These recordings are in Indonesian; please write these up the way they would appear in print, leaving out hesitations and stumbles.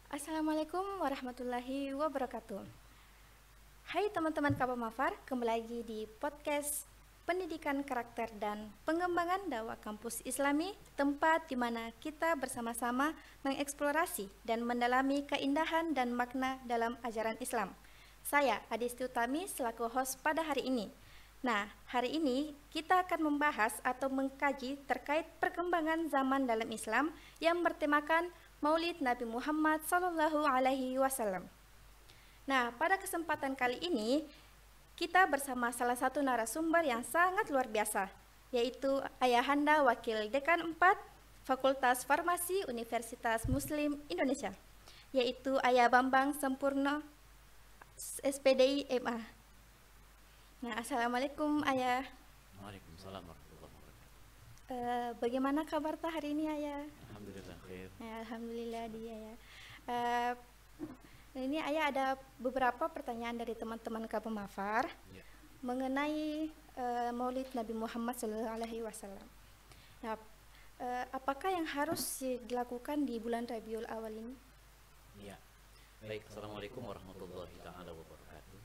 Assalamualaikum warahmatullahi wabarakatuh. Hai teman-teman Kaba Mafar, kembali lagi di podcast Pendidikan Karakter dan Pengembangan Dakwah Kampus Islami, tempat di mana kita bersama-sama mengeksplorasi dan mendalami keindahan dan makna dalam ajaran Islam. Saya Adisti Utami selaku host pada hari ini. Nah, hari ini kita akan membahas atau mengkaji terkait perkembangan zaman dalam Islam yang bertemakan Maulid Nabi Muhammad Sallallahu Alaihi Wasallam. Nah, pada kesempatan kali ini kita bersama salah satu narasumber yang sangat luar biasa, yaitu Ayahanda Wakil Dekan 4 Fakultas Farmasi Universitas Muslim Indonesia, yaitu Ayah Bambang Sempurna SPDI MA. Nah, Assalamualaikum Ayah. Waalaikumsalam warahmatullahi wabarakatuh. Bagaimana kabar hari ini Ayah? Alhamdulillah khair. Ya, Alhamdulillah dia ya. Uh, ini Ayah ada beberapa pertanyaan dari teman-teman Kaba Mafar Ya. mengenai Maulid Nabi Muhammad SAW. Nah, apakah yang harus dilakukan di bulan Rabiul Awal ini? Ya. Baik, assalamualaikum warahmatullahi taala wabarakatuh.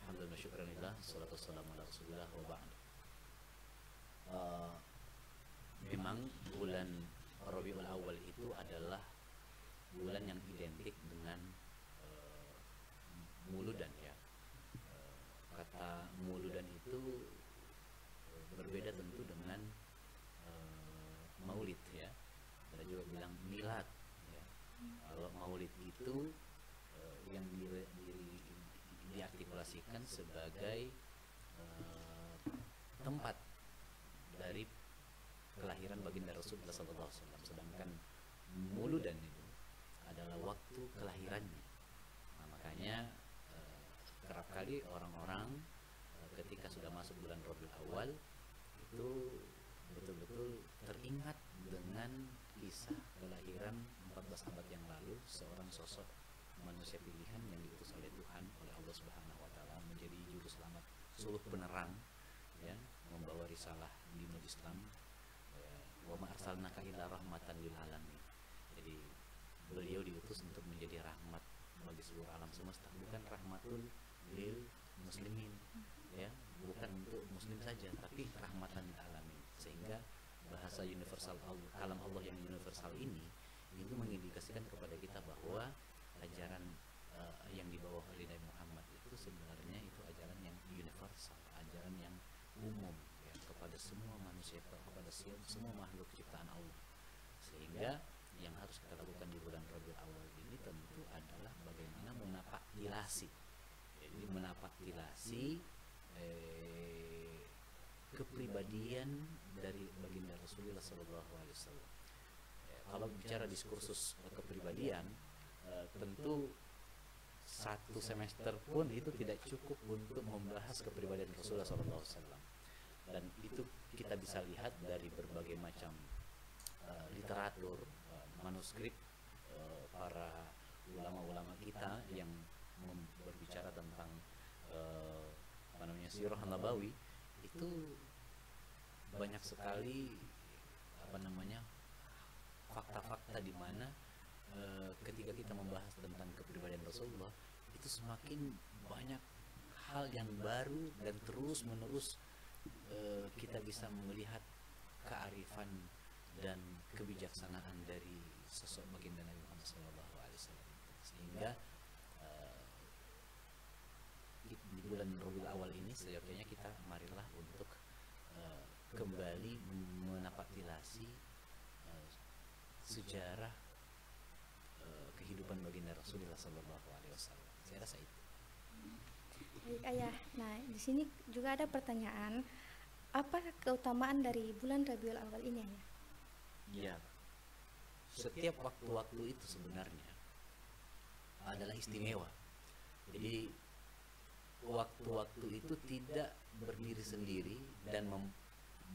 Alhamdulillah syukranillah, salatu wassalamu ala rasulillah wa ba'd. Memang bulan Rabiul Awal itu adalah bulan yang identik dengan muludan ya. Kata muludan itu berbeda tentu dengan maulid ya. Ada juga bilang milad ya. Kalau maulid itu yang diartikulasikan sebagai tempat dari kelahiran baginda Rasulullah SAW, sedangkan muludan itu adalah waktu kelahirannya. Nah, makanya kerap kali orang-orang ketika sudah masuk bulan Rabiul Awal itu betul-betul teringat dengan kisah kelahiran 14 abad yang lalu seorang sosok manusia pilihan yang diutus oleh Tuhan, oleh Allah Subhanahu wa taala menjadi juru selamat seluruh penerang ya, membawa risalah dinul Islam. Wa ma arsalnaka illa rahmatan lil alamin. Jadi beliau diutus untuk menjadi rahmat bagi seluruh alam semesta, bukan rahmatul lil muslimin ya, bukan untuk muslim saja, tapi rahmatan lil alamin. Sehingga bahasa universal Allah, kalam Allah yang universal ini itu mengindikasikan kepada kita bahwa ajaran yang dibawa oleh Nabi Muhammad itu sebenarnya itu ajaran yang universal, ajaran yang umum ya, kepada semua manusia, kepada semua makhluk ciptaan Allah. Sehingga yang harus kita lakukan di bulan Rabiul Awal ini tentu adalah bagaimana menapaktilasi. Jadi menapaktilasi kepribadian dari baginda Rasulullah SAW. Kalau bicara diskursus kepribadian, tentu satu semester pun itu tidak cukup untuk membahas kepribadian Rasulullah SAW. Dan itu kita bisa lihat dari berbagai macam literatur, manuskrip para ulama-ulama kita yang berbicara tentang sirah Nabawi. Itu banyak sekali fakta-fakta di mana ketika kita membahas tentang kepribadian Rasulullah itu semakin banyak hal yang baru dan terus menerus kita bisa melihat kearifan dan kebijaksanaan dari sosok baginda Nabi Muhammad SAW. Sehingga di bulan Rabiul Awal ini seyogyanya kita marilah untuk kembali menapaktilasi sejarah kehidupan baginda Rasulullah SAW. Saya rasa itu. Baik Ayah. Nah, di sini juga ada pertanyaan, apa keutamaan dari bulan Rabiul Awal ini Ayah? Ya, setiap waktu-waktu itu sebenarnya adalah istimewa. Jadi waktu-waktu itu tidak berdiri sendiri dan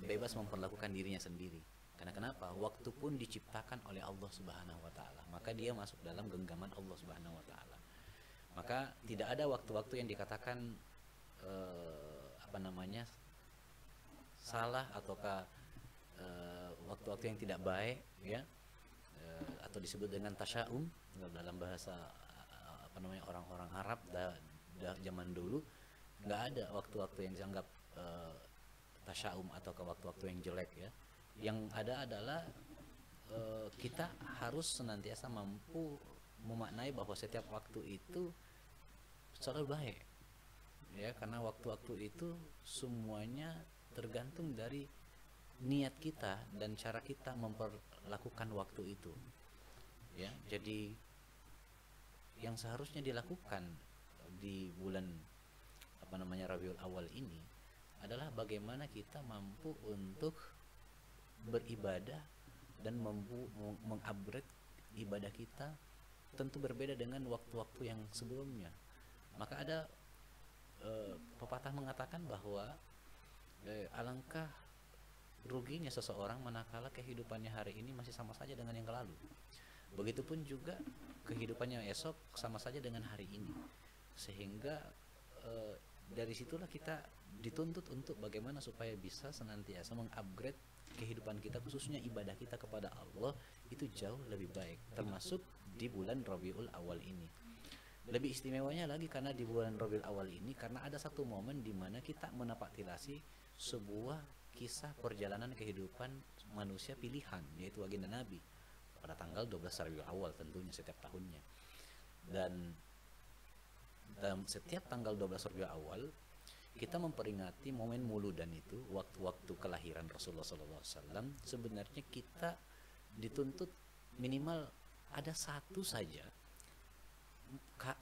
bebas memperlakukan dirinya sendiri. Karena kenapa? Waktu pun diciptakan oleh Allah Subhanahu wa taala. Maka dia masuk dalam genggaman Allah Subhanahu wa taala. Maka tidak ada waktu-waktu yang dikatakan salah ataukah waktu-waktu yang tidak baik ya, atau atau disebut dengan tasya'um dalam bahasa orang-orang Arab zaman dulu. Nggak ada waktu-waktu yang dianggap tasya'um atau ke waktu-waktu yang jelek ya. Yang ada adalah kita harus senantiasa mampu memaknai bahwa setiap waktu itu selalu baik ya, karena waktu-waktu itu semuanya tergantung dari niat kita dan cara kita memperlakukan waktu itu ya. Jadi yang seharusnya dilakukan di bulan Rabiul Awal ini adalah bagaimana kita mampu untuk beribadah dan mampu mengupgrade ibadah kita, tentu berbeda dengan waktu-waktu yang sebelumnya. Maka ada pepatah mengatakan bahwa alangkah ruginya seseorang manakala kehidupannya hari ini masih sama saja dengan yang lalu. Begitupun juga kehidupannya esok sama saja dengan hari ini. Sehingga dari situlah kita dituntut untuk bagaimana supaya bisa senantiasa mengupgrade kehidupan kita, khususnya ibadah kita kepada Allah itu jauh lebih baik, termasuk di bulan Rabiul Awal ini. Lebih istimewanya lagi karena di bulan Rabiul Awal ini karena ada satu momen di mana kita menapaktilasi sebuah kisah perjalanan kehidupan manusia pilihan, yaitu baginda Nabi pada tanggal 12 Rabiul Awal tentunya setiap tahunnya. Dan dalam setiap tanggal 12 Rabiul Awal kita memperingati momen muludan itu, waktu-waktu kelahiran Rasulullah SAW. Sebenarnya kita dituntut minimal ada satu saja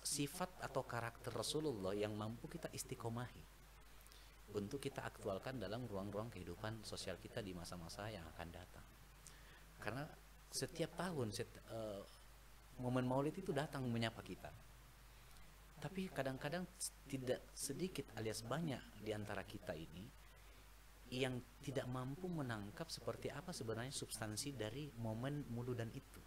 sifat atau karakter Rasulullah yang mampu kita istiqomahi untuk kita aktualkan dalam ruang-ruang kehidupan sosial kita di masa-masa yang akan datang. Karena setiap tahun momen Maulid itu datang menyapa kita. Tapi kadang-kadang tidak sedikit alias banyak di antara kita ini yang tidak mampu menangkap seperti apa sebenarnya substansi dari momen muludan itu.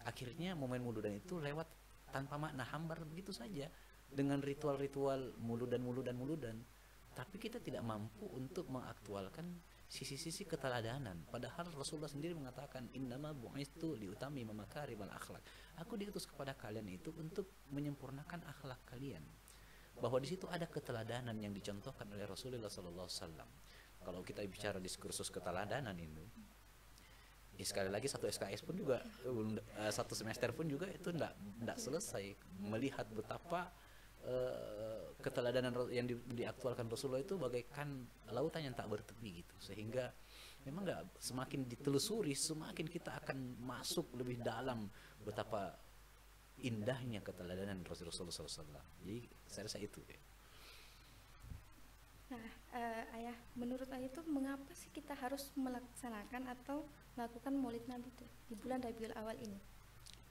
Akhirnya momen muludan itu lewat tanpa makna, hambar begitu saja dengan ritual-ritual muludan. Tapi kita tidak mampu untuk mengaktualkan sisi-sisi keteladanan. Padahal Rasulullah sendiri mengatakan, innama bu'istu liutammima makarimal akhlak. Aku diutus kepada kalian itu untuk menyempurnakan akhlak kalian. Bahwa di situ ada keteladanan yang dicontohkan oleh Rasulullah SAW. Kalau kita bicara diskursus keteladanan ini, ya sekali lagi satu SKS pun juga, satu semester pun juga itu tidak selesai melihat betapa keteladanan yang diaktualkan Rasulullah itu bagaikan lautan yang tak bertepi gitu. Sehingga memang semakin ditelusuri semakin kita akan masuk lebih dalam betapa indahnya keteladanan Rasulullah SAW. Jadi saya rasa itu ya. Nah, Ayah, menurut Ayah itu mengapa sih kita harus melaksanakan atau melakukan Maulid Nabi itu di bulan Rabiul Awal ini?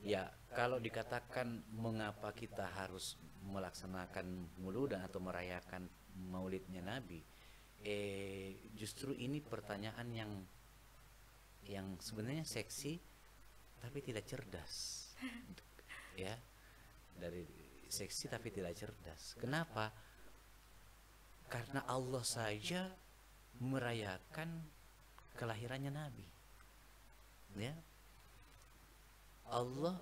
Ya, kalau dikatakan mengapa kita harus melaksanakan muludan atau merayakan Maulidnya Nabi, justru ini pertanyaan yang sebenarnya seksi tapi tidak cerdas. Ya, dari seksi tapi tidak cerdas. Kenapa? Karena Allah saja merayakan kelahirannya Nabi. Ya. Allah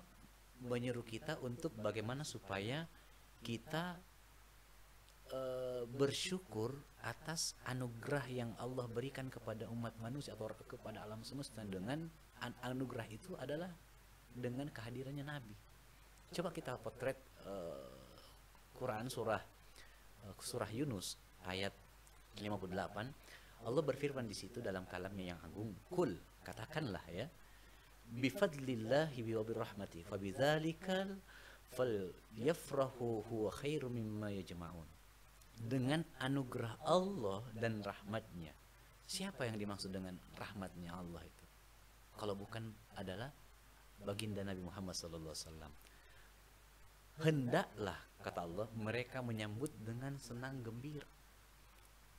menyeru kita untuk bagaimana supaya kita bersyukur atas anugerah yang Allah berikan kepada umat manusia atau kepada alam semesta. Dengan anugerah itu adalah dengan kehadirannya Nabi. Coba kita potret Quran surah Yunus ayat 58. Allah berfirman di situ dalam kalamnya yang agung, "Qul," katakanlah ya, "bifadlillahi wa birahmati fabidzalikal falyafrahu huwa khairum mimma yajma'un." Dengan anugerah Allah dan rahmatnya. Siapa yang dimaksud dengan rahmatnya Allah itu? Kalau bukan adalah baginda Nabi Muhammad SAW. Hendaklah, kata Allah, mereka menyambut dengan senang gembira.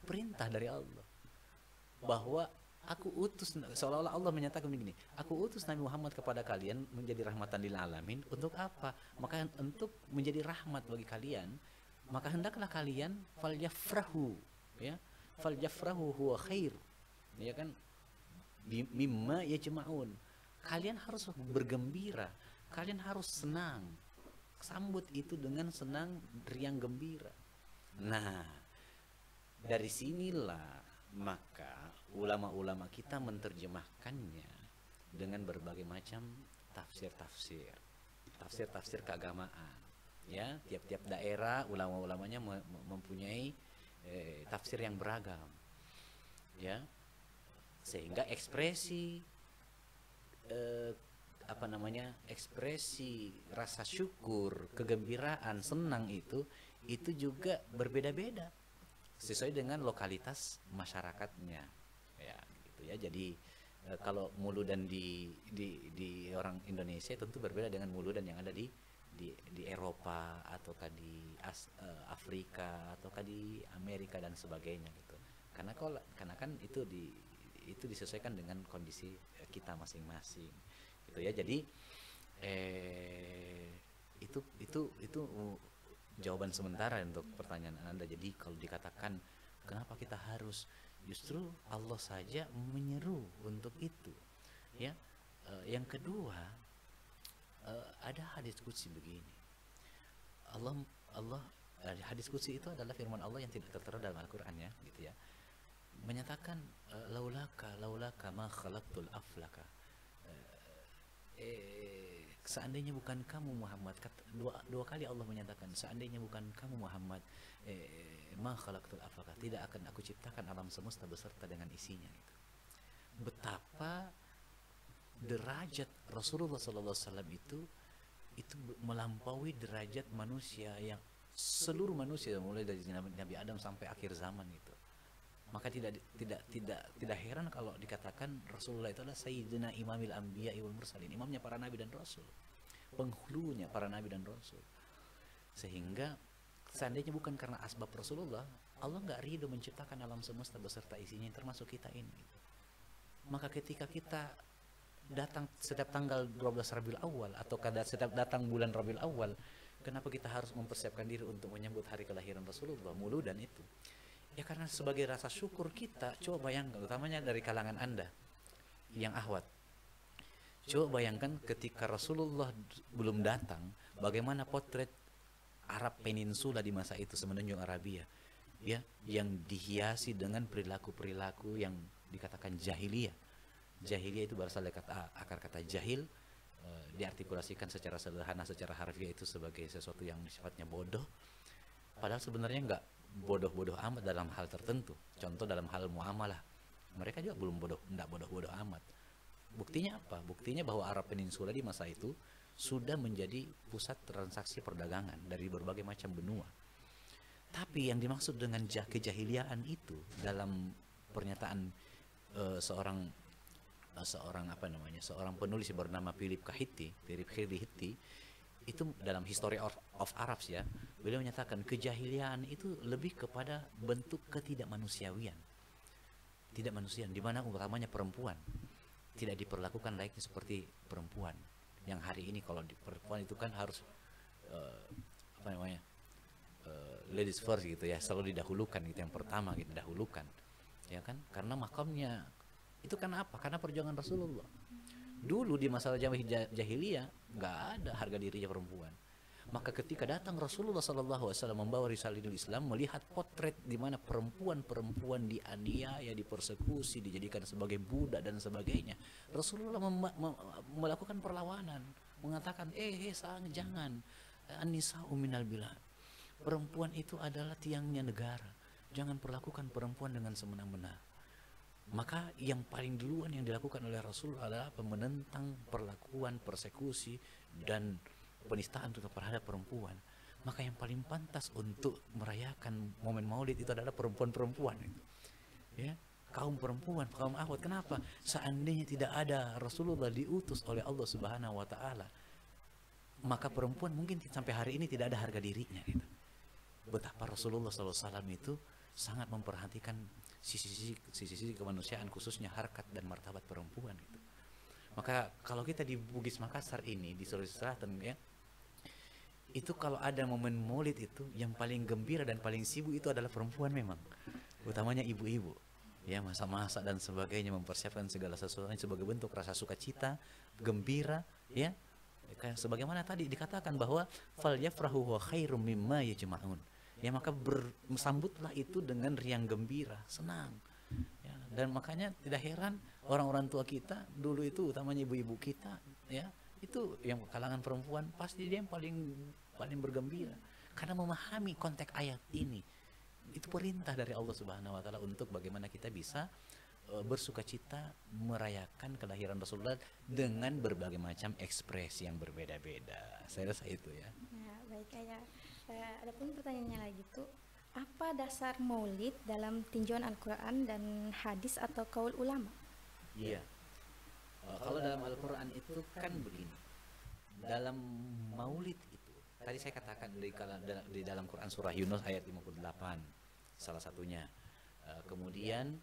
Perintah dari Allah bahwa aku utus, seolah-olah Allah menyatakan begini, aku utus Nabi Muhammad kepada kalian menjadi rahmatan lil alamin. Untuk apa? Maka untuk menjadi rahmat bagi kalian, maka hendaklah kalian falyafrahu, ya, falyafrahu huwa khair, ya kan, mimma yajma'un. kalian harus bergembira, kalian harus senang, sambut itu dengan senang, riang gembira. Nah, dari sinilah maka ulama-ulama kita menerjemahkannya dengan berbagai macam tafsir keagamaan. Ya, tiap-tiap daerah ulama-ulamanya mempunyai tafsir yang beragam. Ya, sehingga ekspresi ekspresi rasa syukur, kegembiraan, senang itu juga berbeda-beda sesuai dengan lokalitas masyarakatnya, ya gitu ya. Jadi kalau muludan di orang Indonesia tentu berbeda dengan muludan yang ada di Eropa ataukah di Afrika ataukah di Amerika dan sebagainya gitu. Karena kan itu disesuaikan dengan kondisi kita masing-masing gitu ya. Jadi itu jawaban sementara untuk pertanyaan Anda. Jadi kalau dikatakan kenapa kita harus, justru Allah saja menyeru untuk itu ya. Yang kedua, ada hadis qudsi begini. Hadis qudsi itu adalah firman Allah yang tidak tertera dalam Al-Qur'an ya gitu ya. Menyatakan laulaka ma khalaqtul aflaka. Seandainya bukan kamu Muhammad, dua kali Allah menyatakan seandainya bukan kamu Muhammad, ma khalaqtul aflaka, tidak akan aku ciptakan alam semesta beserta dengan isinya gitu. Betapa derajat Rasulullah SAW itu melampaui derajat manusia, yang seluruh manusia mulai dari Nabi Adam sampai akhir zaman itu. Maka tidak heran kalau dikatakan Rasulullah itu adalah Sayyidina Imamil Anbiya wal Mursalin, imamnya para nabi dan rasul, penghulunya para nabi dan rasul. Sehingga seandainya bukan karena asbab Rasulullah, Allah nggak ridho menciptakan alam semesta beserta isinya termasuk kita ini gitu. Maka ketika kita datang setiap tanggal 12 Rabiul Awal atau setiap datang bulan Rabiul Awal, kenapa kita harus mempersiapkan diri untuk menyambut hari kelahiran Rasulullah, muludan itu? Ya karena sebagai rasa syukur kita. Coba bayangkan, utamanya dari kalangan Anda yang ahwat, coba bayangkan ketika Rasulullah belum datang, bagaimana potret Arab Peninsula di masa itu, semenanjung Arabia ya, yang dihiasi dengan perilaku-perilaku yang dikatakan jahiliyah. Jahiliyah itu berasal dari akar kata jahil, diartikulasikan secara sederhana, secara harfiah itu sebagai sesuatu yang sifatnya bodoh, padahal sebenarnya enggak bodoh-bodoh amat dalam hal tertentu. Contoh dalam hal muamalah, mereka juga belum enggak bodoh-bodoh amat. Buktinya apa? Buktinya bahwa Arab Peninsula di masa itu sudah menjadi pusat transaksi perdagangan dari berbagai macam benua. Tapi yang dimaksud dengan kejahiliaan itu dalam pernyataan seorang penulis yang bernama Philip Khirdi itu dalam History of Arabs ya, beliau menyatakan kejahiliaan itu lebih kepada bentuk ketidakmanusiawian, di mana utamanya perempuan tidak diperlakukan layaknya seperti perempuan. Yang hari ini kalau di perempuan itu kan harus ladies first gitu ya, selalu didahulukan gitu, yang pertama gitu didahulukan ya kan, karena makamnya itu. Karena apa? Karena perjuangan Rasulullah. Dulu di masalah jahiliyah nggak ada harga dirinya perempuan. Maka ketika datang Rasulullah SAW membawa risalahul Islam, melihat potret di mana perempuan dianiaya, dipersekusi, dijadikan sebagai budak dan sebagainya, Rasulullah melakukan perlawanan, mengatakan jangan, an-nisa'u minal bilad, perempuan itu adalah tiangnya negara, jangan perlakukan perempuan dengan semena-mena. Maka yang paling duluan yang dilakukan oleh Rasul adalah menentang perlakuan, persekusi dan penistaan terhadap perempuan. Maka yang paling pantas untuk merayakan momen Maulid itu adalah perempuan-perempuan itu. Ya, kaum perempuan, kaum ahwat. Kenapa? Seandainya tidak ada Rasulullah diutus oleh Allah Subhanahu wa taala, maka perempuan mungkin sampai hari ini tidak ada harga dirinya gitu. Betapa Rasulullah SAW itu sangat memperhatikan sisi-sisi kemanusiaan, khususnya harkat dan martabat perempuan itu. Maka kalau kita di Bugis Makassar ini, di Sulawesi Selatan ya, itu kalau ada momen Maulid itu yang paling gembira dan paling sibuk itu adalah perempuan memang, utamanya ibu-ibu ya masa-masa dan sebagainya, mempersiapkan segala sesuatunya sebagai bentuk rasa sukacita, gembira, ya. Kayak sebagaimana tadi dikatakan bahwa fal yafrahu wa khairum mimma yajma'un. Ya maka bersambutlah itu dengan riang gembira, senang. Ya, dan makanya tidak heran orang-orang tua kita dulu itu, utamanya ibu-ibu kita, ya, itu yang kalangan perempuan pasti dia yang paling bergembira karena memahami konteks ayat ini. Itu perintah dari Allah Subhanahu wa taala untuk bagaimana kita bisa bersukacita merayakan kelahiran Rasulullah dengan berbagai macam ekspresi yang berbeda-beda. Saya rasa itu ya. Ya, baik ya. Adapun pertanyaannya lagi tuh, apa dasar maulid dalam tinjauan Al-Quran dan hadis atau kaul ulama? Iya. Kalau dalam Al-Quran itu kan begini. Dalam maulid itu, tadi saya katakan di dalam Quran surah Yunus ayat 58 salah satunya. Kemudian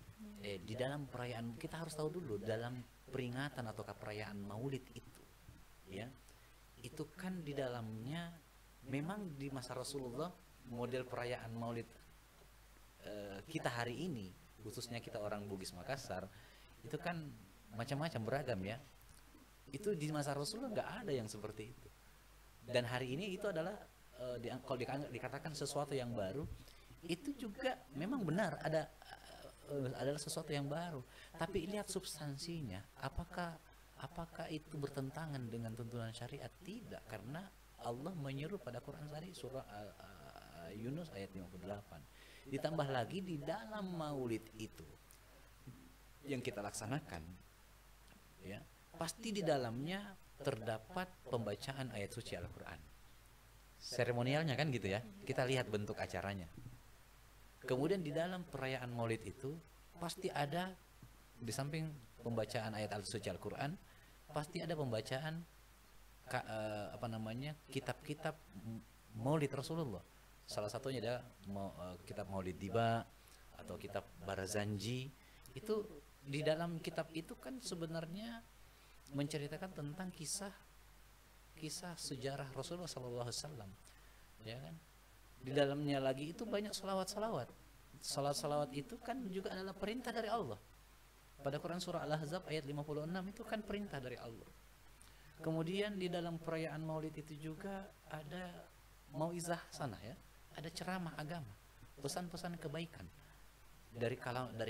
di dalam perayaan, kita harus tahu dulu dalam peringatan atau perayaan maulid itu, ya, itu kan di dalamnya memang di masa Rasulullah model perayaan maulid kita hari ini, khususnya kita orang Bugis Makassar, itu kan macam-macam beragam ya. Itu di masa Rasulullah nggak ada yang seperti itu. Dan hari ini itu adalah kalau dikatakan sesuatu yang baru, itu juga memang benar adalah sesuatu yang baru. Tapi lihat substansinya, apakah itu bertentangan dengan tuntunan syariat? Tidak, karena Allah menyuruh pada Quran tadi surah Yunus ayat 58. Ditambah lagi di dalam maulid itu yang kita laksanakan, ya, pasti di dalamnya terdapat pembacaan ayat suci Al-Quran. Seremonialnya kan gitu ya. Kita lihat bentuk acaranya. Kemudian di dalam perayaan maulid itu pasti ada, di samping pembacaan ayat suci Al-Quran, pasti ada pembacaan kitab-kitab maulid Rasulullah. Salah satunya ada kitab Maulid Diba atau kitab Barazanji. Itu di dalam kitab itu kan sebenarnya menceritakan tentang kisah sejarah Rasulullah SAW, ya kan. Di dalamnya lagi itu banyak salawat itu kan juga adalah perintah dari Allah. Pada Quran surah Al-Ahzab ayat 56 itu kan perintah dari Allah. Kemudian di dalam perayaan maulid itu juga ada mauizah sana ya, ada ceramah agama, pesan-pesan kebaikan dari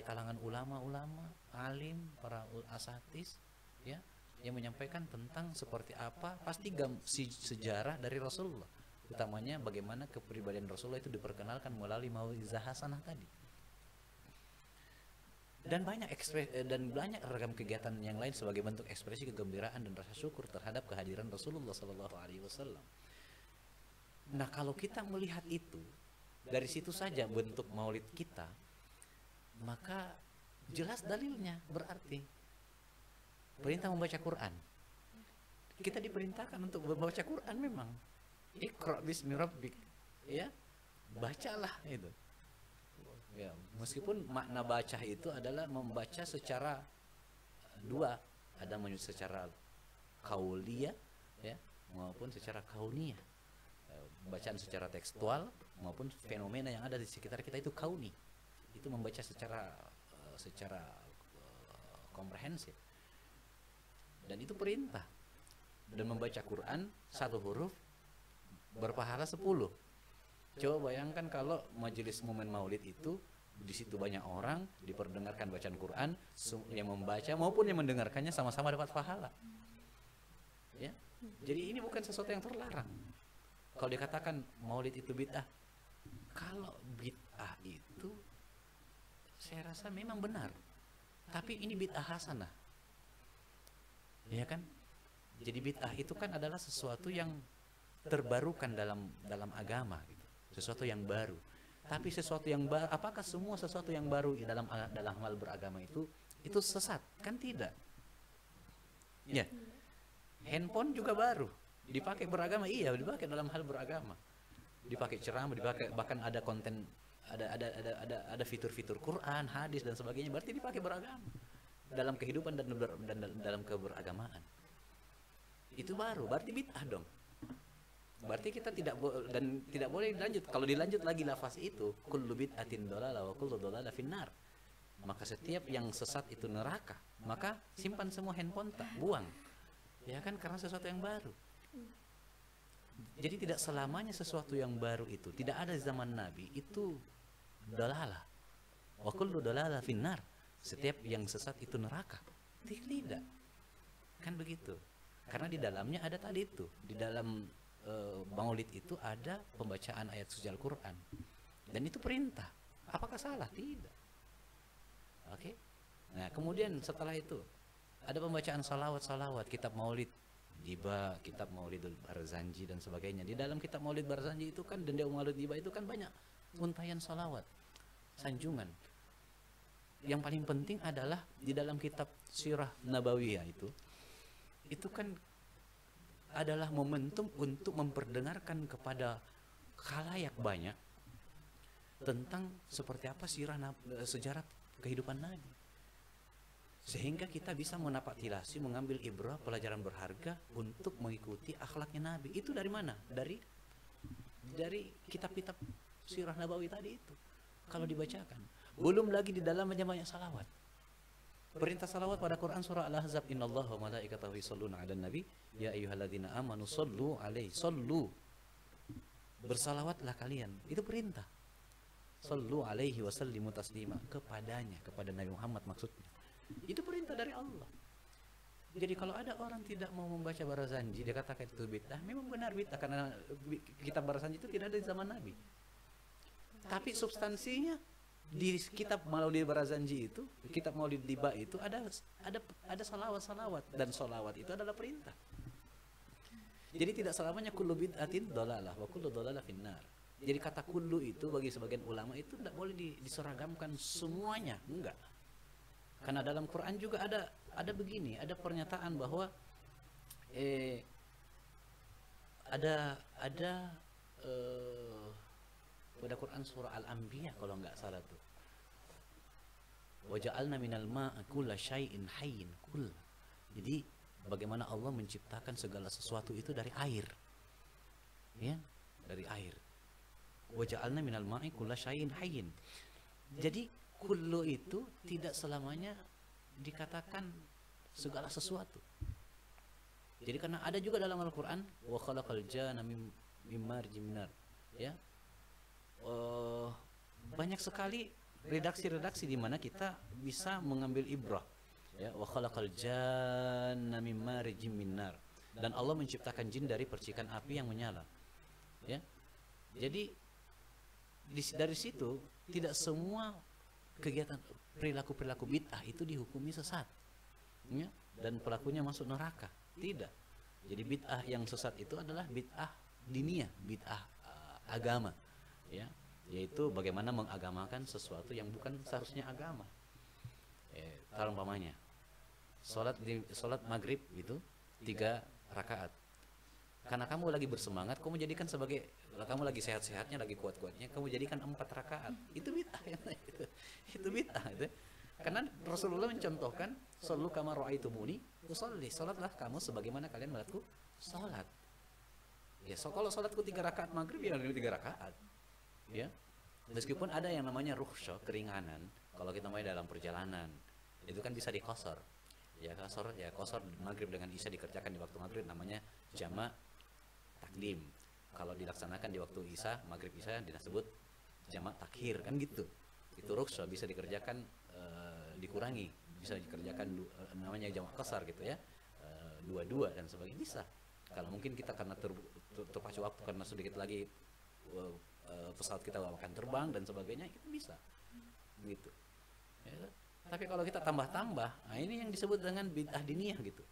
kalangan ulama-ulama, alim, para asatis, ya, yang menyampaikan tentang seperti apa pasti sejarah dari Rasulullah, utamanya bagaimana kepribadian Rasulullah itu diperkenalkan melalui mauizah hasanah tadi. Dan banyak ragam kegiatan yang lain sebagai bentuk ekspresi kegembiraan dan rasa syukur terhadap kehadiran Rasulullah Sallallahu Alaihi Wasallam. Nah, kalau kita melihat itu dari situ saja bentuk maulid kita, maka jelas dalilnya berarti perintah membaca Quran. Kita diperintahkan untuk membaca Quran memang. Iqra bismi rabbik, ya, bacalah itu. Ya, meskipun makna baca itu adalah membaca secara dua, ada secara kauliyah, ya, maupun secara kauniyah. Bacaan secara tekstual maupun fenomena yang ada di sekitar kita itu kauni. Itu membaca secara komprehensif. Dan itu perintah. Dan membaca Quran satu huruf berpahala 10. Coba bayangkan kalau majelis momen maulid itu di situ banyak orang diperdengarkan bacaan Quran, yang membaca maupun yang mendengarkannya sama-sama dapat pahala. Ya. Jadi ini bukan sesuatu yang terlarang. Kalau dikatakan maulid itu bid'ah, kalau bid'ah itu saya rasa memang benar. Tapi ini bid'ah hasanah. Ya kan? Jadi bid'ah itu kan adalah sesuatu yang terbarukan dalam agama gitu. Sesuatu yang baru. Tapi sesuatu yang baru, apakah semua sesuatu yang baru dalam hal beragama itu sesat? Kan tidak. Ya. Handphone juga baru, dipakai beragama, iya, dipakai dalam hal beragama. Dipakai ceramah, dipakai bahkan ada konten, ada fitur-fitur Quran, hadis dan sebagainya, berarti dipakai beragama dalam kehidupan dan dalam keberagamaan. Itu baru, berarti bid'ah dong. Berarti kita tidak boleh dilanjut. Kalau dilanjut lagi lafaz itu, kullu bid'atin dhalalah wa kullu dhalalah finnar. maka setiap yang sesat itu neraka, maka simpan semua handphone, tak buang, ya kan, karena sesuatu yang baru. Jadi tidak selamanya sesuatu yang baru itu, tidak ada di zaman Nabi itu dalalah. Wa kullu dalalah finnar. Setiap yang sesat itu neraka. Tidak. Kan begitu. Karena di dalamnya ada tadi itu, di dalam Maulid itu ada pembacaan ayat suci Al-Qur'an. Dan itu perintah. Apakah salah? Tidak. Oke. Nah, kemudian setelah itu ada pembacaan salawat-salawat, kitab Maulid Diba, kitab Maulidul Barzanji dan sebagainya. Di dalam kitab Maulid Barzanji itu kan, dan Maulid Diba itu kan banyak untayan salawat, sanjungan. Yang paling penting adalah di dalam kitab Sirah Nabawiyah itu kan adalah momentum untuk memperdengarkan kepada khalayak banyak tentang seperti apa sejarah kehidupan Nabi. Sehingga kita bisa menapatilasi, mengambil ibrah, pelajaran berharga untuk mengikuti akhlaknya Nabi. Itu dari mana? Dari kitab-kitab Sirah Nabawi tadi itu. Kalau dibacakan, belum lagi di dalamnya banyak salawat. Perintah salawat pada Quran surah Al-Ahzab, innallaha wa malaikatahu yusholluna 'alan nabi ya ayyuhalladzina amanu shollu 'alaihi shollu. Bersalawatlah kalian. Itu perintah. Shollu 'alaihi wa sallimu taslima, kepadanya, kepada Nabi Muhammad maksudnya. Itu perintah dari Allah. Jadi kalau ada orang tidak mau membaca Barzanji, dia katakan itu bid'ah, memang benar bid'ah, karena kitab Barzanji itu tidak ada di zaman Nabi. Tapi substansinya di kitab Maulid Barzanji itu, kitab Maulid Diba itu ada salawat-salawat, dan salawat itu adalah perintah. Jadi tidak selamanya kullu bid'atin dhalalah wa kullu dhalalah finnar. Jadi kata kullu itu bagi sebagian ulama itu tidak boleh diseragamkan semuanya, enggak. Karena dalam Quran juga ada begini, ada pernyataan bahwa pada Quran surah Al-Anbiya kalau nggak salah tuh, wa ja'alna minal ma'i kulla syai'in hayyin kull. Jadi bagaimana Allah menciptakan segala sesuatu itu dari air, ya, dari air. Wa ja'alna minal ma'i kulla syai'in hayyin. Jadi kullu itu tidak selamanya dikatakan segala sesuatu. Jadi karena ada juga dalam Al-Quran wa khalaqal janna mim marjin minar, ya. Banyak sekali redaksi-redaksi di mana kita bisa mengambil ibrah, ya. Wa khalaqal janna mim marjin minar, dan Allah menciptakan jin dari percikan api yang menyala, ya. Jadi dari situ tidak semua kegiatan perilaku bid'ah itu dihukumi sesat, ya, dan pelakunya masuk neraka. Tidak. Jadi bid'ah yang sesat itu adalah bid'ah diniyah, bid'ah agama, ya, yaitu bagaimana mengagamakan sesuatu yang bukan seharusnya agama. Taruh umpamanya sholat maghrib itu 3 rakaat. Karena kamu lagi bersemangat, kamu jadikan sebagai, kamu lagi sehat-sehatnya, lagi kuat-kuatnya, kamu jadikan 4 rakaat. Itu bid'ah, itu bid'ah itu. Karena Rasulullah mencontohkan, shollu kama ra'aitumuni usolli, salatlah kamu sebagaimana kalian melihatku salat. Ya, kalau salatku 3 rakaat maghrib, ya 3 rakaat. Ya. Meskipun ada yang namanya rukhsah, keringanan, kalau kita main dalam perjalanan, itu kan bisa dikosor. Ya, kosor maghrib dengan isya dikerjakan di waktu maghrib, namanya jama' takdim. Kalau dilaksanakan di waktu isya, maghrib isya disebut jama' takhir, kan gitu. Itu rukhsah, bisa dikerjakan dikurangi, bisa dikerjakan namanya jama' qasar gitu, ya. 2-2 dan sebagainya bisa. Kalau mungkin kita karena terpacu waktu, karena sedikit lagi pesawat kita akan terbang dan sebagainya, itu bisa gitu, ya. Tapi kalau kita tambah-tambah, nah ini yang disebut dengan bid'ah diniyah gitu,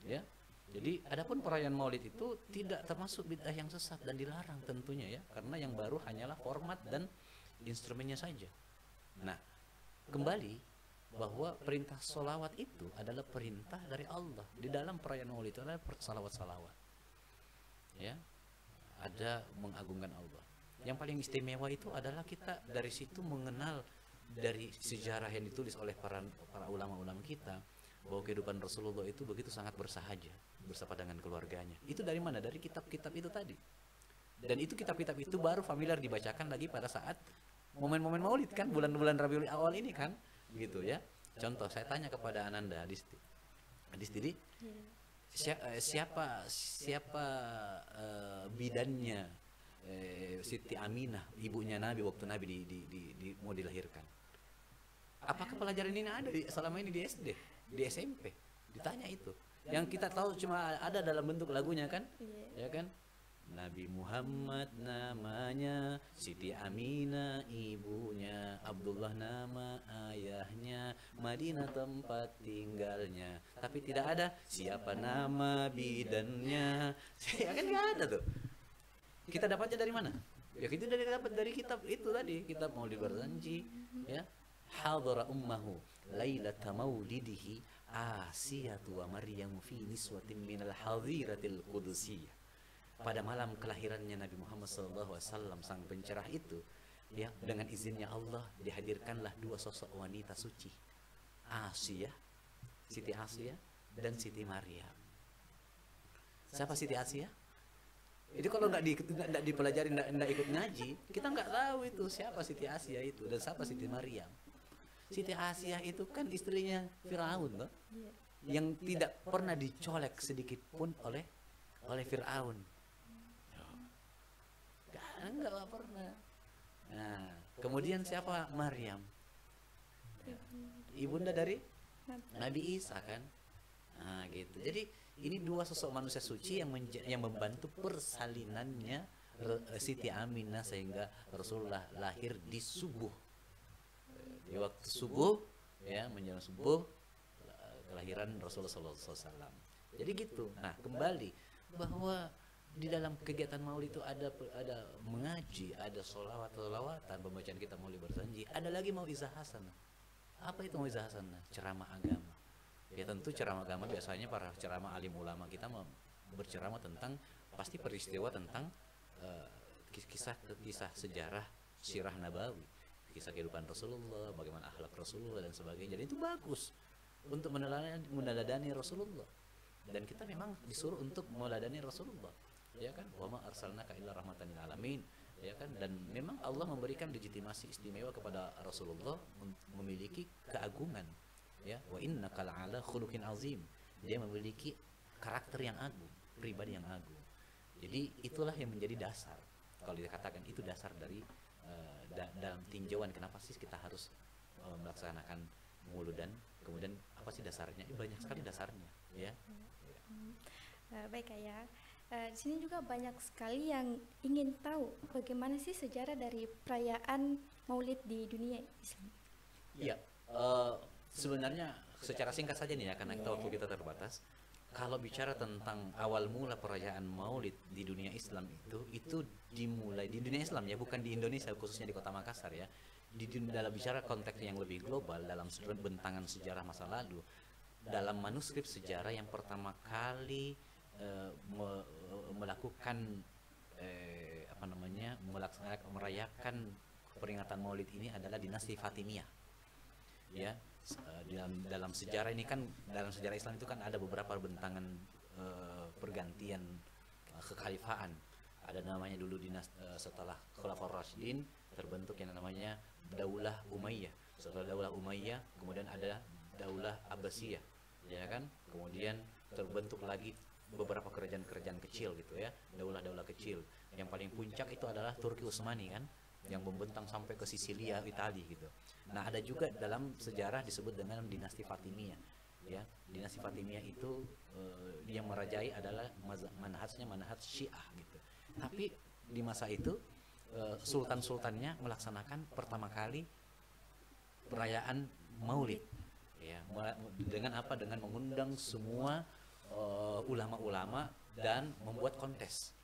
ya. Jadi adapun perayaan Maulid itu tidak termasuk bid'ah yang sesat dan dilarang tentunya, ya, karena yang baru hanyalah format dan instrumennya saja. Nah, kembali bahwa perintah sholawat itu adalah perintah dari Allah. Di dalam perayaan Maulid itu adalah salawat-salawat, ya, ada mengagungkan Allah. Yang paling istimewa itu adalah kita dari situ mengenal dari sejarah yang ditulis oleh para ulama-ulama kita, bahwa kehidupan Rasulullah itu begitu sangat bersahaja bersama dengan keluarganya. Itu dari mana? Dari kitab-kitab itu tadi. Dan itu kitab-kitab itu baru familiar dibacakan lagi pada saat momen-momen Maulid, kan, bulan-bulan Rabiul Awal ini, kan. gitu ya. Contoh saya tanya kepada Ananda Adisti, siapa bidannya Siti Aminah, ibunya Nabi waktu Nabi mau dilahirkan? Apakah pelajaran ini ada selama ini di SD, di SMP? Ditanya itu. Yang kita tahu cuma ada dalam bentuk lagunya kan, ya kan? Nabi Muhammad namanya, Siti Aminah ibunya, Abdullah nama ayahnya, Madinah tempat tinggalnya. Tapi tidak ada siapa nama bidannya. Ya kan nggak ada tuh. Kita dapatnya dari mana? Ya kita dapat dari kitab itu tadi, kitab Maulid Barzanji, ya. Hadara ummahu lailata maulidihi Asiyatu wa Maryamu fi niswatin minal hadhiratil qudusiyah. Pada malam kelahirannya Nabi Muhammad SAW, sang pencerah itu, ya, dengan izinnya Allah dihadirkanlah dua sosok wanita suci, Siti Asiyah dan Siti Maryam. Siapa Siti Asiyah? Itu kalau nggak dipelajari, nggak ikut ngaji, kita nggak tahu itu siapa Siti Asiyah itu dan siapa Siti Maryam. Siti Asiyah itu kan istrinya Firaun, loh, yang tidak pernah dicolek sedikit pun oleh Firaun. Enggak pernah. Nah, kemudian siapa? Maryam, ibunda dari Nabi Isa kan. Nah, gitu. Jadi ini dua sosok manusia suci yang membantu persalinannya Siti Aminah sehingga Rasulullah lahir di subuh. Di waktu subuh, ya, menjelang subuh kelahiran Rasulullah SAW. Jadi gitu. Nah, kembali bahwa di dalam kegiatan maulid itu ada mengaji, ada sholawatan, pembacaan kitab Maulid Barzanji, ada lagi mauizah hasanah. Apa itu mauizah hasanah? Ceramah agama. Ya tentu ceramah agama biasanya para ceramah alim ulama kita berceramah tentang pasti peristiwa tentang kisah sejarah sirah nabawi, kisah kehidupan Rasulullah, bagaimana akhlak Rasulullah dan sebagainya. Jadi itu bagus untuk meneladani Rasulullah. Dan kita memang disuruh untuk meneladani Rasulullah. Ya kan, wa ma arsalnaka illa rahmatan lil alamin, ya kan, dan memang Allah memberikan legitimasi istimewa kepada Rasulullah memiliki keagungan, ya, wa innaka la'ala khuluqin azim, dia memiliki karakter yang agung, pribadi yang agung. Jadi itulah yang menjadi dasar, kalau dikatakan itu dasar dari dalam tinjauan kenapa sih kita harus melaksanakan maulid, dan kemudian apa sih dasarnya? Banyak sekali dasarnya, ya. Baik Ayah. Di sini juga banyak sekali yang ingin tahu bagaimana sih sejarah dari perayaan Maulid di dunia Islam. Iya, sebenarnya secara singkat saja nih ya, karena waktu kita terbatas. Kalau bicara tentang awal mula perayaan Maulid di dunia Islam itu dimulai di dunia Islam ya, bukan di Indonesia khususnya di Kota Makassar ya. Dalam bicara konteks yang lebih global, dalam bentangan sejarah masa lalu, dalam manuskrip sejarah yang pertama kali melakukan merayakan peringatan Maulid ini adalah dinasti Fatimiyah, ya. Dalam sejarah ini kan, dalam sejarah Islam itu kan ada beberapa bentangan pergantian kekhalifahan. Ada namanya dulu setelah Khulafaur Rasyidin terbentuk yang namanya Daulah Umayyah. Setelah Daulah Umayyah kemudian ada Daulah Abbasiyah, ya kan. Kemudian terbentuk lagi beberapa kerajaan-kerajaan kecil gitu ya, daulah-daulah kecil. Yang paling puncak itu adalah Turki Utsmani kan, yang membentang sampai ke Sisilia, Italia gitu. Nah, ada juga dalam sejarah disebut dengan dinasti Fatimiyah, ya. Dinasti Fatimiyah itu yang merajai adalah manhaj Syiah gitu. Tapi di masa itu sultan-sultannya melaksanakan pertama kali perayaan Maulid, ya. Dengan apa? Dengan mengundang semua ulama-ulama dan membuat kontes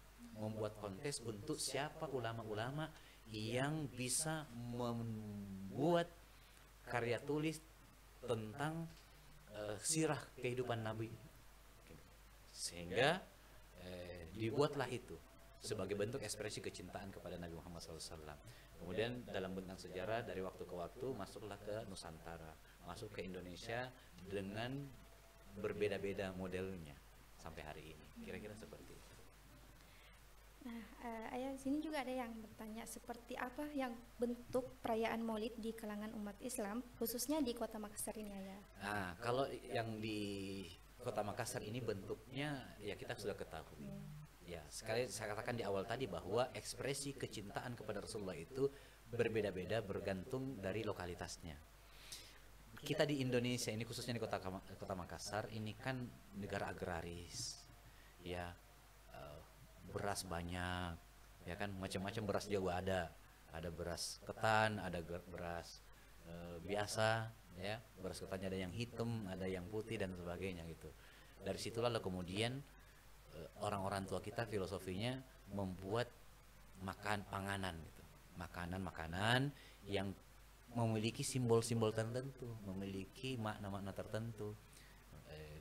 untuk siapa ulama-ulama yang bisa membuat karya tulis tentang sirah kehidupan Nabi, sehingga dibuatlah itu sebagai bentuk ekspresi kecintaan kepada Nabi Muhammad SAW. Kemudian dalam bentang sejarah dari waktu ke waktu masuklah ke Nusantara, masuk ke Indonesia dengan berbeda-beda modelnya sampai hari ini, kira-kira seperti itu. Nah, Ayah, sini juga ada yang bertanya seperti apa yang bentuk perayaan Maulid di kalangan umat Islam, khususnya di Kota Makassar ini, Ayah. Nah, kalau yang di Kota Makassar ini bentuknya ya kita sudah ketahui. Ya, sekali saya katakan di awal tadi bahwa ekspresi kecintaan kepada Rasulullah itu berbeda-beda bergantung dari lokalitasnya. Kita di Indonesia ini khususnya di Kota Makassar ini kan negara agraris. Ya, beras banyak, ya kan, macam-macam beras juga ada beras ketan, ada beras biasa, ya, beras ketannya ada yang hitam, ada yang putih dan sebagainya gitu. Dari situlah kemudian orang-orang tua kita filosofinya membuat panganan gitu, makanan yang memiliki simbol-simbol tertentu, memiliki makna-makna tertentu.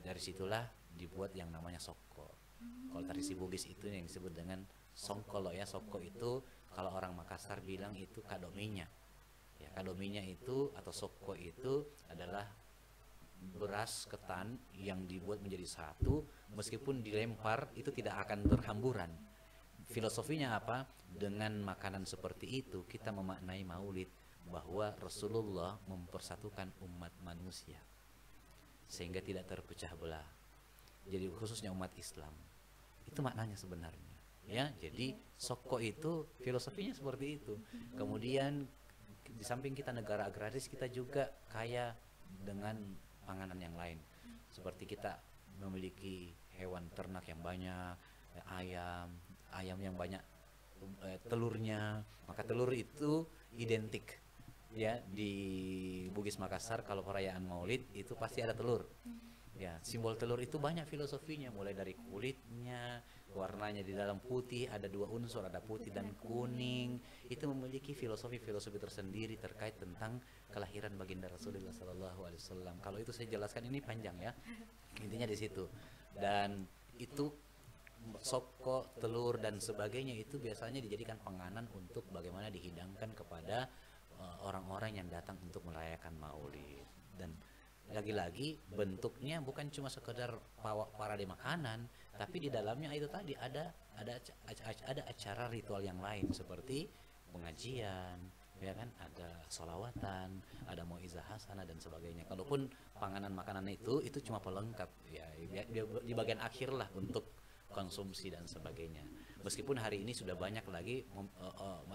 Dari situlah dibuat yang namanya soko. Kalau tradisi Bugis itu yang disebut dengan songkolo, ya. Soko itu kalau orang Makassar bilang itu kadominya. Ya, kadominya itu atau soko itu adalah beras ketan yang dibuat menjadi satu, meskipun dilempar itu tidak akan berhamburan. Filosofinya apa? Dengan makanan seperti itu kita memaknai Maulid, bahwa Rasulullah mempersatukan umat manusia sehingga tidak terpecah belah. Jadi khususnya umat Islam. Itu maknanya sebenarnya. Ya, jadi soko itu filosofinya seperti itu. Kemudian di samping kita negara agraris, kita juga kaya dengan panganan yang lain. Seperti kita memiliki hewan ternak yang banyak, ayam yang banyak telurnya. Maka telur itu identik, ya, di Bugis Makassar. Kalau perayaan Maulid itu pasti ada telur. Ya, simbol telur itu banyak filosofinya, mulai dari kulitnya, warnanya di dalam putih, ada dua unsur, ada putih dan kuning. Itu memiliki filosofi tersendiri terkait tentang kelahiran baginda Rasulullah SAW. Kalau itu saya jelaskan ini panjang, ya. Intinya di situ. Dan itu soko, telur dan sebagainya itu biasanya dijadikan panganan untuk bagaimana dihidangkan kepada orang-orang yang datang untuk merayakan Maulid. Dan lagi-lagi bentuknya bukan cuma sekedar parade makanan, tapi di dalamnya itu tadi ada acara ritual yang lain seperti pengajian, ya kan, ada sholawatan, ada mauizah hasanah dan sebagainya. Kalaupun panganan makanan itu cuma pelengkap, ya, di bagian akhir lah untuk konsumsi dan sebagainya. Meskipun hari ini sudah banyak lagi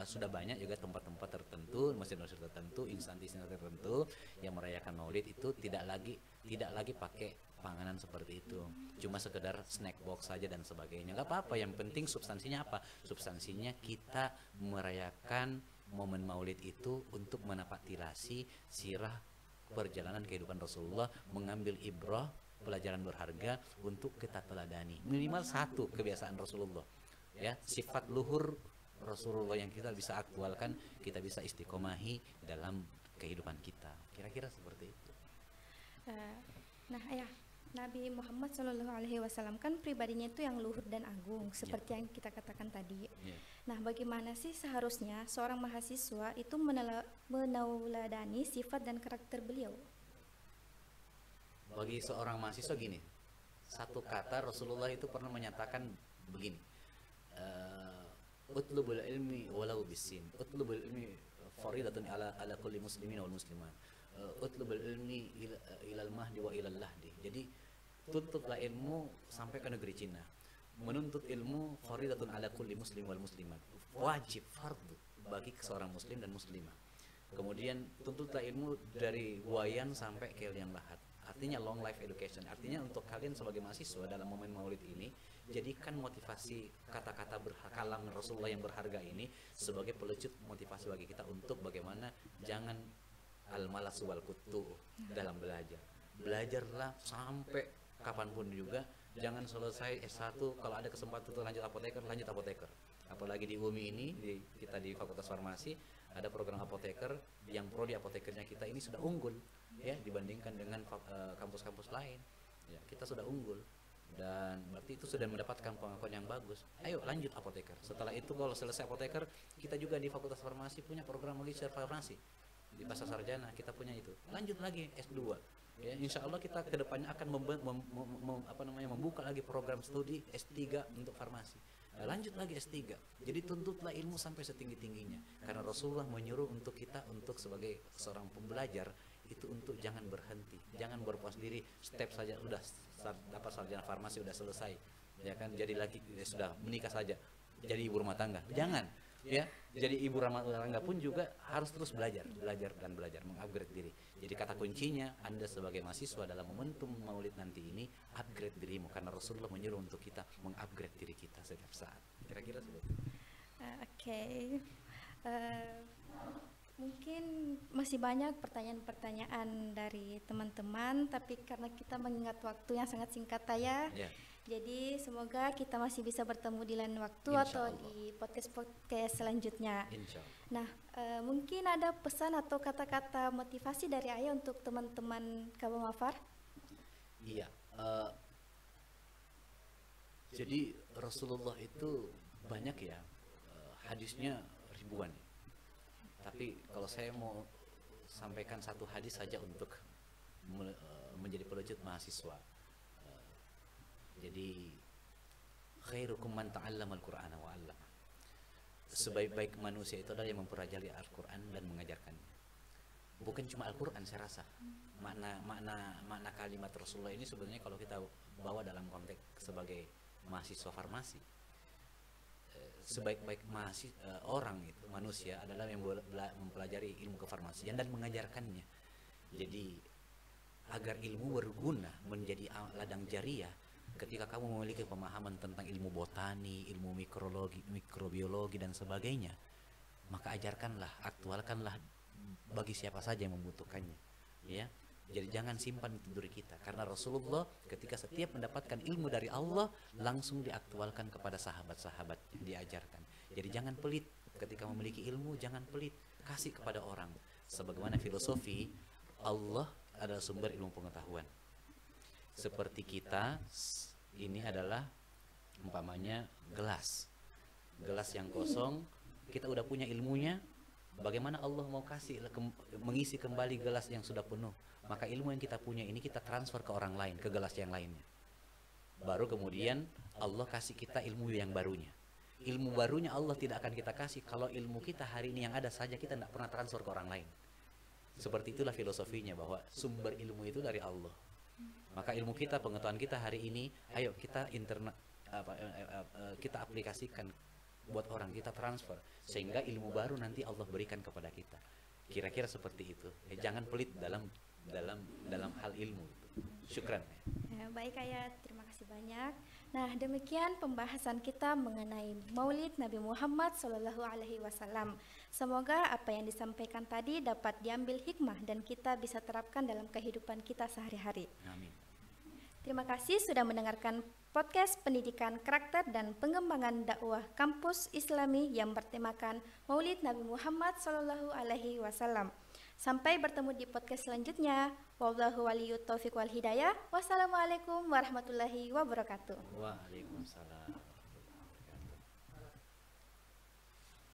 sudah banyak juga tempat-tempat tertentu, masjid-masjid tertentu, instansi tertentu yang merayakan Maulid itu tidak lagi pakai panganan seperti itu, cuma sekedar snack box saja dan sebagainya. Nggak apa-apa, yang penting substansinya apa? Substansinya kita merayakan momen Maulid itu untuk menapaktilasi sirah perjalanan kehidupan Rasulullah, mengambil ibrah, pelajaran berharga untuk kita teladani. Minimal satu kebiasaan Rasulullah, ya, sifat luhur Rasulullah yang kita bisa aktualkan, kita bisa istiqomahi dalam kehidupan kita. Kira-kira seperti itu. Nah, Ayah, Nabi Muhammad SAW kan pribadinya itu yang luhur dan agung, seperti yang kita katakan tadi. Nah, bagaimana sih seharusnya seorang mahasiswa itu menauladani sifat dan karakter beliau? Bagi seorang mahasiswa gini, satu kata Rasulullah itu pernah menyatakan begini, utlubul ilmi walau bisin, utlubul ilmi faridatun ala kulli muslimin wal muslimat, utlubul ilmi ilal mahdi wa ilal lahdi. Jadi tuntutlah ilmu sampai ke negeri Cina. Menuntut ilmu faridatun ala kulli muslim wal muslimat, wajib, fardu bagi seorang muslim dan muslimah. Kemudian tuntutlah ilmu dari wayan sampai ke liang lahat. Artinya long life education. Artinya untuk kalian sebagai mahasiswa dalam momen Maulid ini, jadikan motivasi kata-kata kalam Rasulullah yang berharga ini sebagai pelecut motivasi bagi kita untuk bagaimana jangan al-malasu wal kutu dalam belajar. Belajarlah sampai kapanpun juga. Jangan selesai S1, kalau ada kesempatan untuk lanjut apoteker. Apalagi di UMI ini, kita di Fakultas Farmasi ada program apoteker yang prodi apotekernya kita ini sudah unggul, ya, dibandingkan dengan kampus-kampus lain. Ya, kita sudah unggul dan berarti itu sudah mendapatkan pengakuan yang bagus. Ayo lanjut apoteker. Setelah itu kalau selesai apoteker, kita juga di Fakultas Farmasi punya program magister farmasi. Di Pasar Sarjana kita punya itu. Lanjut lagi S2. Ya, insya Allah kita kedepannya akan membuka lagi program studi S3 untuk farmasi. lanjut lagi S3. Jadi tuntutlah ilmu sampai setinggi-tingginya. Karena Rasulullah menyuruh untuk kita, untuk sebagai seorang pembelajar, itu untuk jangan berhenti, jangan berpuas diri, step saja udah dapat sarjana farmasi udah selesai, ya kan, jadi lagi sudah menikah saja, jadi ibu rumah tangga. Jangan, ya. Jadi ibu rumah tangga pun juga harus terus belajar dan belajar, mengupgrade diri. Jadi kata kuncinya, Anda sebagai mahasiswa dalam momentum Maulid nanti ini, upgrade dirimu, karena Rasulullah menyuruh untuk kita mengupgrade diri kita setiap saat. Kira-kira seperti itu. Oke. Mungkin masih banyak pertanyaan-pertanyaan dari teman-teman, tapi karena kita mengingat waktu yang sangat singkat ya. Jadi semoga kita masih bisa bertemu di lain waktu atau di podcast selanjutnya. Nah, mungkin ada pesan atau kata-kata motivasi dari Ayah untuk teman-teman Kaba Mafar? Iya. Jadi Rasulullah itu banyak ya, hadisnya ribuan. Tapi kalau saya mau sampaikan satu hadis saja untuk menjadi pelujut mahasiswa. Jadi khairukum man ta'allama al-Qur'ana wa 'allama. Sebaik-baik manusia itu adalah yang mempelajari Al-Qur'an dan mengajarkannya. Bukan cuma Al-Qur'an, saya rasa. Makna kalimat Rasulullah ini sebenarnya kalau kita bawa dalam konteks sebagai mahasiswa farmasi, sebaik-baik orang itu manusia adalah yang mempelajari ilmu kefarmasian dan mengajarkannya. Jadi agar ilmu berguna menjadi ladang jariah, ketika kamu memiliki pemahaman tentang ilmu botani, ilmu mikrobiologi dan sebagainya, maka ajarkanlah, aktualkanlah bagi siapa saja yang membutuhkannya, ya. Jadi jangan simpan itu diri kita, karena Rasulullah ketika setiap mendapatkan ilmu dari Allah langsung diaktualkan kepada sahabat-sahabatnya, diajarkan. Jadi jangan pelit ketika memiliki ilmu, jangan pelit, kasih kepada orang. Sebagaimana filosofi, Allah adalah sumber ilmu pengetahuan. Seperti kita ini adalah umpamanya gelas yang kosong, kita udah punya ilmunya, bagaimana Allah mau mengisi kembali gelas yang sudah penuh? Maka ilmu yang kita punya ini kita transfer ke orang lain, ke gelas yang lainnya. Baru kemudian Allah kasih kita ilmu yang barunya. Ilmu barunya Allah tidak akan kita kasih kalau ilmu kita hari ini yang ada saja kita tidak pernah transfer ke orang lain. Seperti itulah filosofinya, bahwa sumber ilmu itu dari Allah. Maka ilmu kita, pengetahuan kita hari ini, ayo kita kita aplikasikan buat orang, kita transfer, sehingga ilmu baru nanti Allah berikan kepada kita. Kira-kira seperti itu. Jangan pelit dalam hal ilmu. Syukran. Baik Ayah, terima kasih banyak. Nah, demikian pembahasan kita mengenai Maulid Nabi Muhammad SAW. Semoga apa yang disampaikan tadi dapat diambil hikmah dan kita bisa terapkan dalam kehidupan kita sehari-hari. Amin. Terima kasih sudah mendengarkan podcast pendidikan karakter dan pengembangan dakwah kampus Islami yang bertemakan Maulid Nabi Muhammad SAW. Sampai bertemu di podcast selanjutnya. Wallahu waliyut taufiq wal hidayah. Wassalamualaikum warahmatullahi wabarakatuh. Waalaikumsalam.